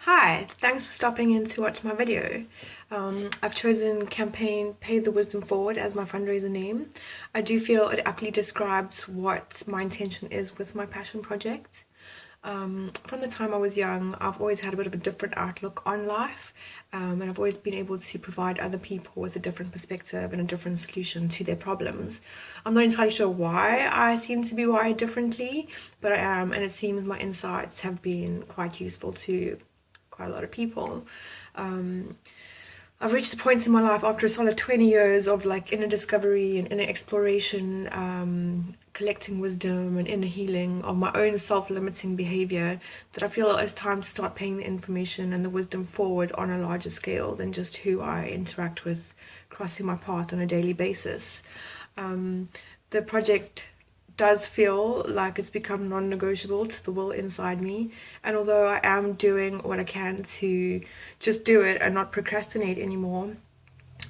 Hi, thanks for stopping in to watch my video. I've chosen campaign Pay the Wisdom Forward as my fundraiser name. I do feel it aptly describes what my intention is with my passion project. From the time I was young, I've always had a bit of a different outlook on life, and I've always been able to provide other people with a different perspective and a different solution to their problems. I'm not entirely sure why I seem to be wired differently, but I am, and it seems my insights have been quite useful to quite a lot of people. Um, I've reached the points in my life after a solid 20 years of like inner discovery and inner exploration, collecting wisdom and inner healing of my own self-limiting behavior, that I feel it's time to start paying the information and the wisdom forward on a larger scale than just who I interact with crossing my path on a daily basis. The project does feel like it's become non-negotiable to the will inside me, and although I am doing what I can to just do it and not procrastinate anymore,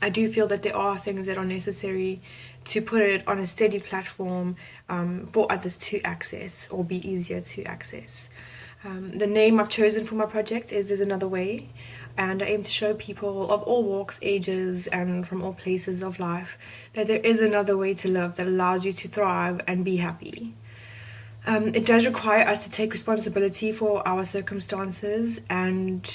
I do feel that there are things that are necessary to put it on a steady platform for others to access or be easier to access. The name I've chosen for my project is There's Another Way, and I aim to show people of all walks, ages, and from all places of life that there is another way to live that allows you to thrive and be happy. It does require us to take responsibility for our circumstances and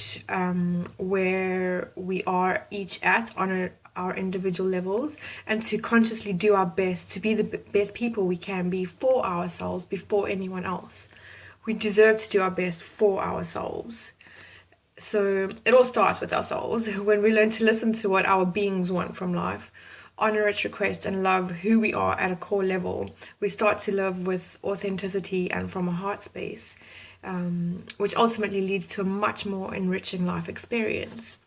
where we are each at on our individual levels, and to consciously do our best to be the best people we can be for ourselves before anyone else. We deserve to do our best for ourselves. So it all starts with ourselves. When we learn to listen to what our beings want from life, honor its request, and love who we are at a core level, we start to live with authenticity and from a heart space, which ultimately leads to a much more enriching life experience.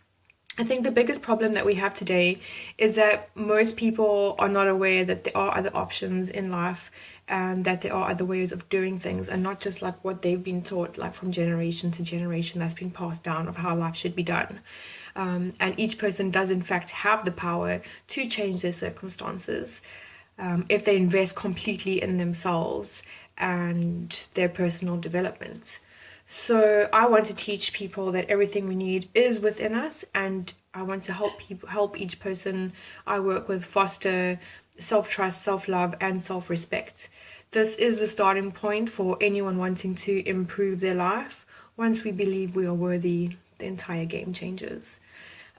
I think the biggest problem that we have today is that most people are not aware that there are other options in life and that there are other ways of doing things, and not just like what they've been taught like from generation to generation that's been passed down of how life should be done. And each person does in fact have the power to change their circumstances if they invest completely in themselves and their personal development. So I want to teach people that everything we need is within us, and I want to help each person I work with foster self-trust, self-love, and self-respect. This is the starting point for anyone wanting to improve their life. Once we believe we are worthy, the entire game changes.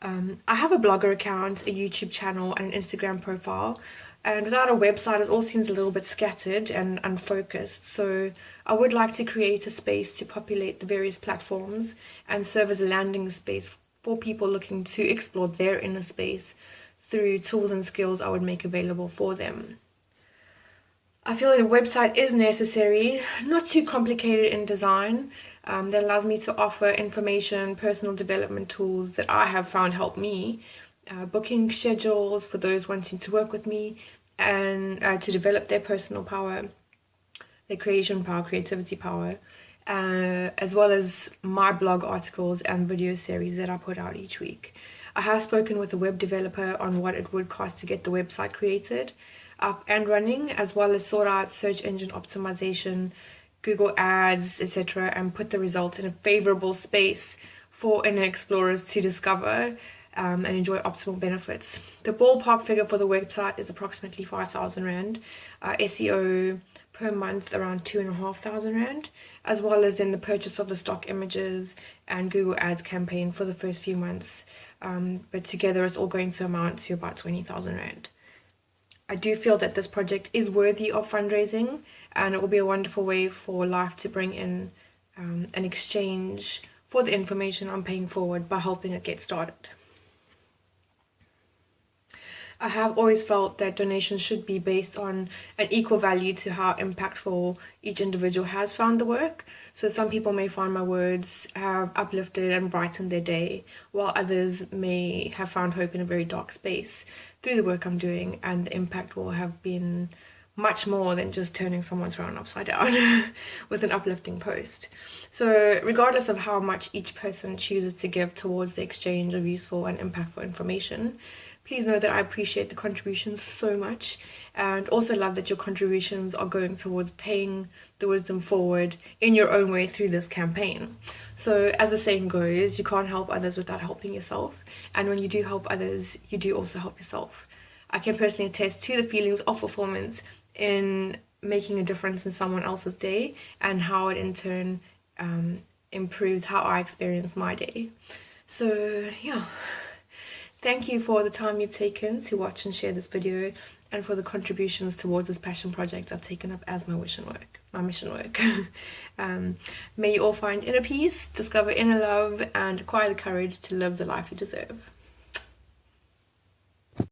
I have a blogger account, a YouTube channel, and an Instagram profile. And without a website, it all seems a little bit scattered and unfocused. So I would like to create a space to populate the various platforms and serve as a landing space for people looking to explore their inner space through tools and skills I would make available for them. I feel like a website is necessary, not too complicated in design, that allows me to offer information, personal development tools that I have found help me, booking schedules for those wanting to work with me and to develop their personal power, their creation power, creativity power, as well as my blog articles and video series that I put out each week. I have spoken with a web developer on what it would cost to get the website created, up and running, as well as sort out search engine optimization, Google Ads, etc., and put the results in a favorable space for inner explorers to discover and enjoy optimal benefits. The ballpark figure for the website is approximately 5,000 Rand, SEO per month around 2,500 Rand, as well as then the purchase of the stock images and Google Ads campaign for the first few months. But together it's all going to amount to about 20,000 Rand. I do feel that this project is worthy of fundraising, and it will be a wonderful way for life to bring in an exchange for the information I'm paying forward by helping it get started. I have always felt that donations should be based on an equal value to how impactful each individual has found the work. So some people may find my words have uplifted and brightened their day, while others may have found hope in a very dark space through the work I'm doing, and the impact will have been much more than just turning someone's phone upside down with an uplifting post. So regardless of how much each person chooses to give towards the exchange of useful and impactful information, Please know that I appreciate the contributions so much, and also love that your contributions are going towards paying the wisdom forward in your own way through this campaign. So, as the saying goes, you can't help others without helping yourself, and when you do help others, you do also help yourself. I can personally attest to the feelings of fulfillment in making a difference in someone else's day, and how it in turn improves how I experience my day. So, yeah. Thank you for the time you've taken to watch and share this video, and for the contributions towards this passion project I've taken up as my mission work. May you all find inner peace, discover inner love, and acquire the courage to live the life you deserve.